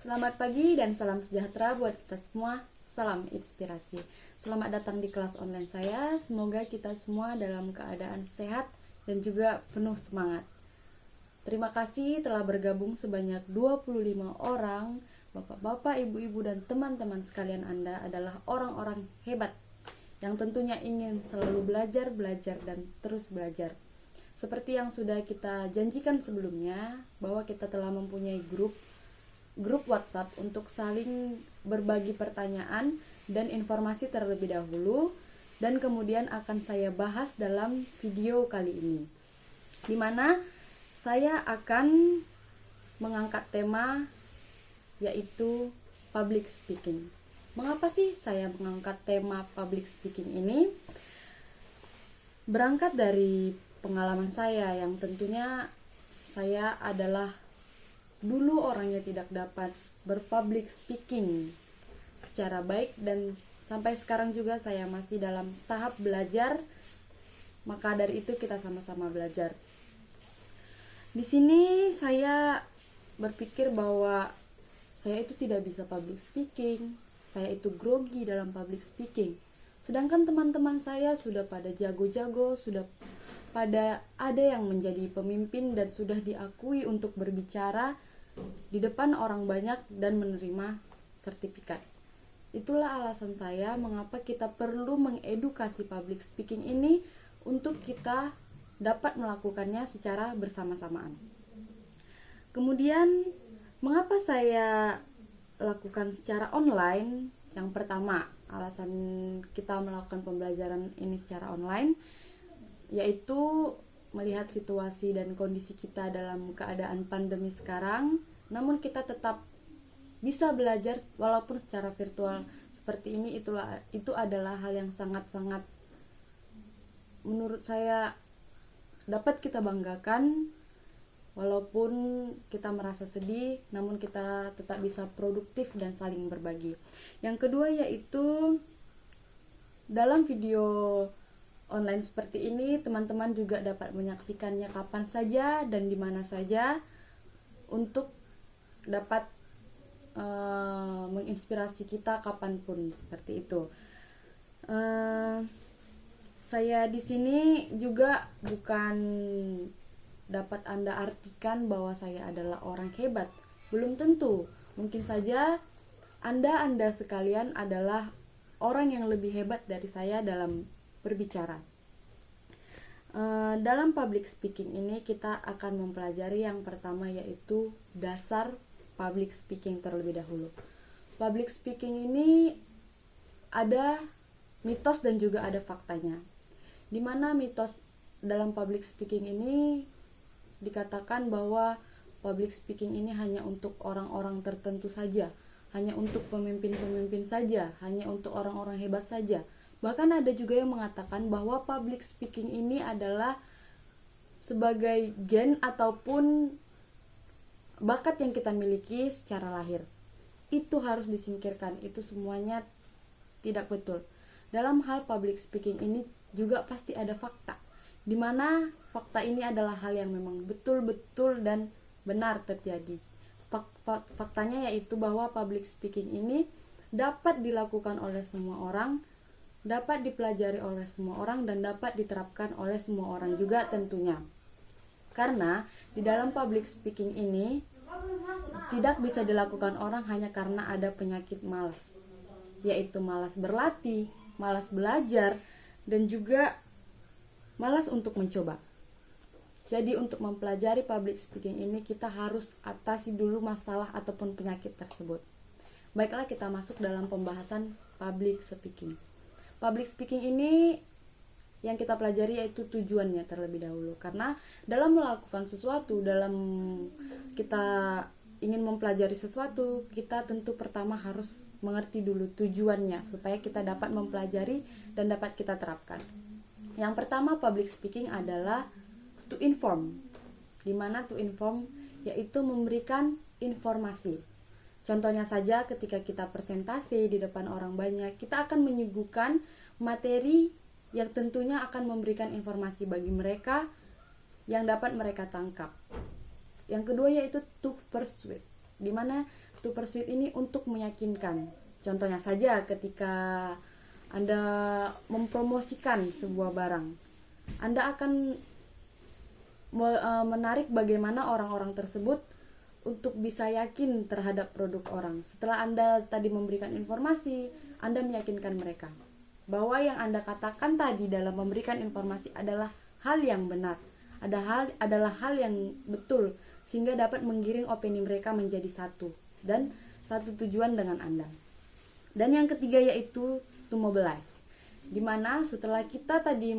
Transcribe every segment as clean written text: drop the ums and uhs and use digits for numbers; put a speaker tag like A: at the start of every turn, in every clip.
A: Selamat pagi dan salam sejahtera buat kita semua. Salam inspirasi. Selamat datang di kelas online saya. Semoga kita semua dalam keadaan sehat dan juga penuh semangat. Terima kasih telah bergabung sebanyak 25 orang. Bapak-bapak, ibu-ibu, dan teman-teman sekalian, Anda adalah orang-orang hebat yang tentunya ingin selalu belajar, dan terus belajar. Seperti yang sudah kita janjikan sebelumnya, bahwa kita telah mempunyai grup WhatsApp untuk saling berbagi pertanyaan dan informasi terlebih dahulu, dan kemudian akan saya bahas dalam video kali ini, di mana saya akan mengangkat tema yaitu public speaking. Mengapa sih saya mengangkat tema public speaking ini? Berangkat dari pengalaman saya yang tentunya saya adalah dulu orangnya tidak dapat berpublic speaking secara baik, dan sampai sekarang juga saya masih dalam tahap belajar. Maka dari itu kita sama-sama belajar. Di sini saya berpikir bahwa saya itu tidak bisa public speaking, saya itu grogi dalam public speaking. Sedangkan teman-teman saya sudah pada jago-jago, sudah pada ada yang menjadi pemimpin dan sudah diakui untuk berbicara di depan orang banyak dan menerima sertifikat. Itulah alasan saya mengapa kita perlu mengedukasi public speaking ini untuk kita dapat melakukannya secara bersama-samaan. Kemudian, mengapa saya lakukan secara online? Yang pertama, alasan kita melakukan pembelajaran ini secara online yaitu melihat situasi dan kondisi kita dalam keadaan pandemi sekarang, namun kita tetap bisa belajar walaupun secara virtual seperti ini. Itu adalah hal yang sangat-sangat menurut saya dapat kita banggakan. Walaupun kita merasa sedih, namun kita tetap bisa produktif dan saling berbagi. Yang kedua yaitu dalam video online seperti ini, teman-teman juga dapat menyaksikannya kapan saja dan di mana saja untuk dapat menginspirasi kita kapanpun, seperti itu. Saya di sini juga bukan dapat Anda artikan bahwa saya adalah orang hebat. Belum tentu. Mungkin saja Anda sekalian adalah orang yang lebih hebat dari saya dalam berbicara. Dalam public speaking ini kita akan mempelajari yang pertama yaitu dasar public speaking terlebih dahulu. Public speaking ini ada mitos dan juga ada faktanya. Di mana mitos dalam public speaking ini dikatakan bahwa public speaking ini hanya untuk orang-orang tertentu saja, hanya untuk pemimpin-pemimpin saja, hanya untuk orang-orang hebat saja. Bahkan ada juga yang mengatakan bahwa public speaking ini adalah sebagai gen ataupun bakat yang kita miliki secara lahir. Itu harus disingkirkan, itu semuanya tidak betul. Dalam hal public speaking ini juga pasti ada fakta, di mana fakta ini adalah hal yang memang betul-betul dan benar terjadi. Faktanya yaitu bahwa public speaking ini dapat dilakukan oleh semua orang, dapat dipelajari oleh semua orang, dan dapat diterapkan oleh semua orang juga tentunya. Karena di dalam public speaking ini tidak bisa dilakukan orang hanya karena ada penyakit malas, yaitu malas berlatih, malas belajar, dan juga malas untuk mencoba. Jadi untuk mempelajari public speaking ini kita harus atasi dulu masalah ataupun penyakit tersebut. Baiklah, kita masuk dalam pembahasan public speaking. Public speaking ini yang kita pelajari yaitu tujuannya terlebih dahulu. Karena dalam melakukan sesuatu, dalam kita ingin mempelajari sesuatu, kita tentu pertama harus mengerti dulu tujuannya supaya kita dapat mempelajari dan dapat kita terapkan. Yang pertama, public speaking adalah to inform. Di mana to inform yaitu memberikan informasi. Contohnya saja ketika kita presentasi di depan orang banyak, kita akan menyuguhkan materi yang tentunya akan memberikan informasi bagi mereka yang dapat mereka tangkap. Yang kedua yaitu to persuade, di mana to persuade ini untuk meyakinkan. Contohnya saja ketika Anda mempromosikan sebuah barang, Anda akan menarik bagaimana orang-orang tersebut untuk bisa yakin terhadap produk orang. Setelah Anda tadi memberikan informasi, Anda meyakinkan mereka bahwa yang Anda katakan tadi dalam memberikan informasi adalah hal yang benar, adalah hal yang betul, sehingga dapat menggiring opini mereka menjadi satu dan satu tujuan dengan Anda. Dan yang ketiga yaitu to mobilize, dimana setelah kita tadi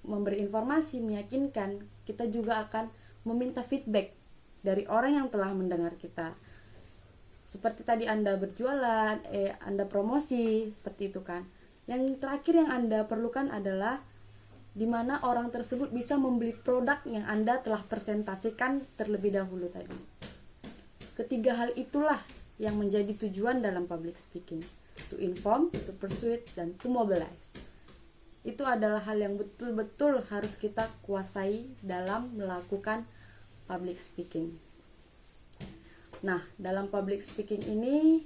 A: memberi informasi, meyakinkan, kita juga akan meminta feedback dari orang yang telah mendengar kita. Seperti tadi Anda berjualan, Anda promosi, seperti itu kan. Yang terakhir yang Anda perlukan adalah di mana orang tersebut bisa membeli produk yang Anda telah presentasikan terlebih dahulu tadi. Ketiga hal itulah yang menjadi tujuan dalam public speaking. To inform, to persuade, dan to mobilize. Itu adalah hal yang betul-betul harus kita kuasai dalam melakukan public speaking. Nah, dalam public speaking ini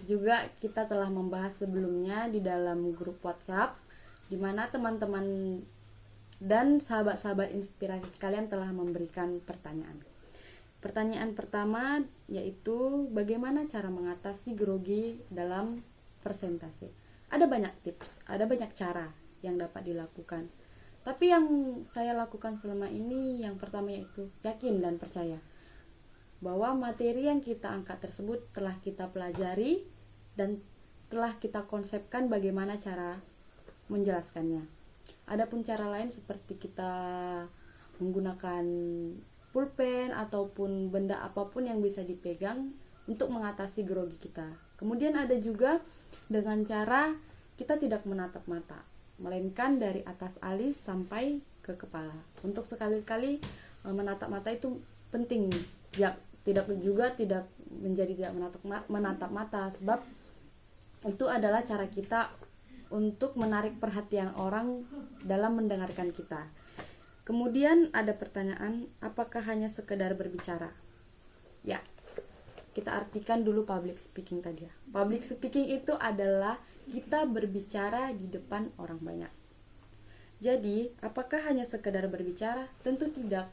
A: juga kita telah membahas sebelumnya di dalam grup WhatsApp, di mana teman-teman dan sahabat-sahabat inspirasi sekalian telah memberikan pertanyaan. Pertanyaan pertama yaitu bagaimana cara mengatasi grogi dalam presentasi. Ada banyak tips, ada banyak cara yang dapat dilakukan. Tapi yang saya lakukan selama ini yang pertama yaitu yakin dan percaya bahwa materi yang kita angkat tersebut telah kita pelajari dan telah kita konsepkan bagaimana cara menjelaskannya. Adapun cara lain seperti kita menggunakan pulpen ataupun benda apapun yang bisa dipegang untuk mengatasi grogi kita. Kemudian ada juga dengan cara kita tidak menatap mata, melainkan dari atas alis sampai ke kepala. Untuk sekali-kali menatap mata itu penting. Ya, tidak menjadi tidak menatap mata, sebab itu adalah cara kita untuk menarik perhatian orang dalam mendengarkan kita. Kemudian ada pertanyaan, apakah hanya sekedar berbicara? Ya, kita artikan dulu public speaking tadi ya. Public speaking itu adalah kita berbicara di depan orang banyak. Jadi, apakah hanya sekedar berbicara? Tentu tidak.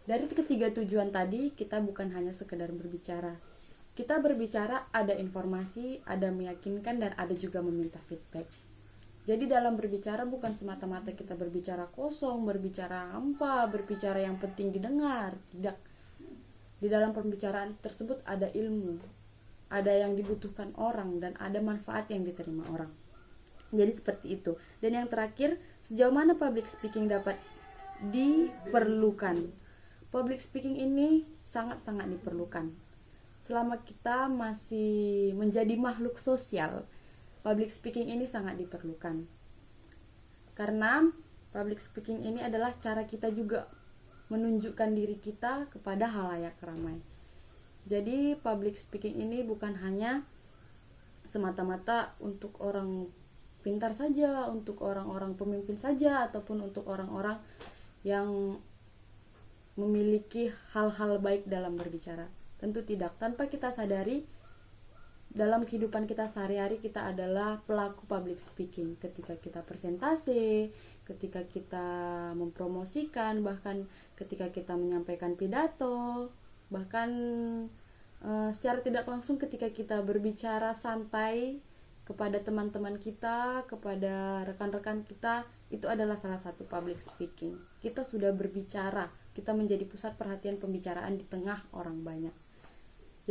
A: Dari ketiga tujuan tadi, kita bukan hanya sekedar berbicara. Kita berbicara, ada informasi, ada meyakinkan, dan ada juga meminta feedback. Jadi dalam berbicara bukan semata-mata kita berbicara kosong, berbicara hampa, berbicara yang penting didengar. Tidak. Di dalam pembicaraan tersebut ada ilmu, ada yang dibutuhkan orang, dan ada manfaat yang diterima orang. Jadi seperti itu. Dan yang terakhir, sejauh mana public speaking dapat diperlukan? Public speaking ini sangat-sangat diperlukan. Selama kita masih menjadi makhluk sosial, public speaking ini sangat diperlukan. Karena public speaking ini adalah cara kita juga menunjukkan diri kita kepada halayak ramai. Jadi public speaking ini bukan hanya semata-mata untuk orang pintar saja, untuk orang-orang pemimpin saja, ataupun untuk orang-orang yang memiliki hal-hal baik dalam berbicara. Tentu tidak. Tanpa kita sadari, dalam kehidupan kita sehari-hari kita adalah pelaku public speaking. Ketika kita presentasi, ketika kita mempromosikan, bahkan ketika kita menyampaikan pidato, bahkan secara tidak langsung ketika kita berbicara santai kepada teman-teman kita, kepada rekan-rekan kita, itu adalah salah satu public speaking. Kita sudah berbicara, kita menjadi pusat perhatian pembicaraan di tengah orang banyak.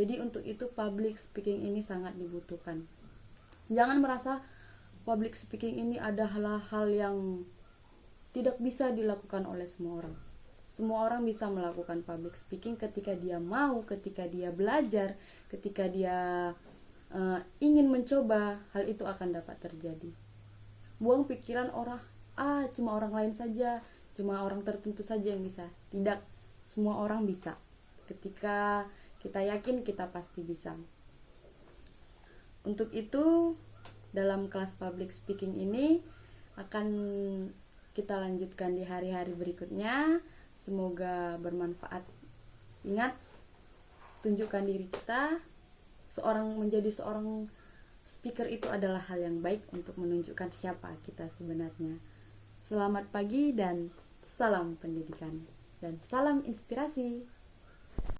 A: Jadi untuk itu public speaking ini sangat dibutuhkan. Jangan merasa public speaking ini adalah hal yang tidak bisa dilakukan oleh semua orang. Semua orang bisa melakukan public speaking ketika dia mau, ketika dia belajar, ketika dia ingin mencoba, hal itu akan dapat terjadi. Buang pikiran orang, cuma orang lain saja, cuma orang tertentu saja yang bisa. Tidak, semua orang bisa. Ketika kita yakin, kita pasti bisa. Untuk itu, dalam kelas public speaking ini akan kita lanjutkan di hari-hari berikutnya. Semoga bermanfaat. Ingat, tunjukkan diri kita. Menjadi seorang speaker itu adalah hal yang baik untuk menunjukkan siapa kita sebenarnya. Selamat pagi dan salam pendidikan dan salam inspirasi.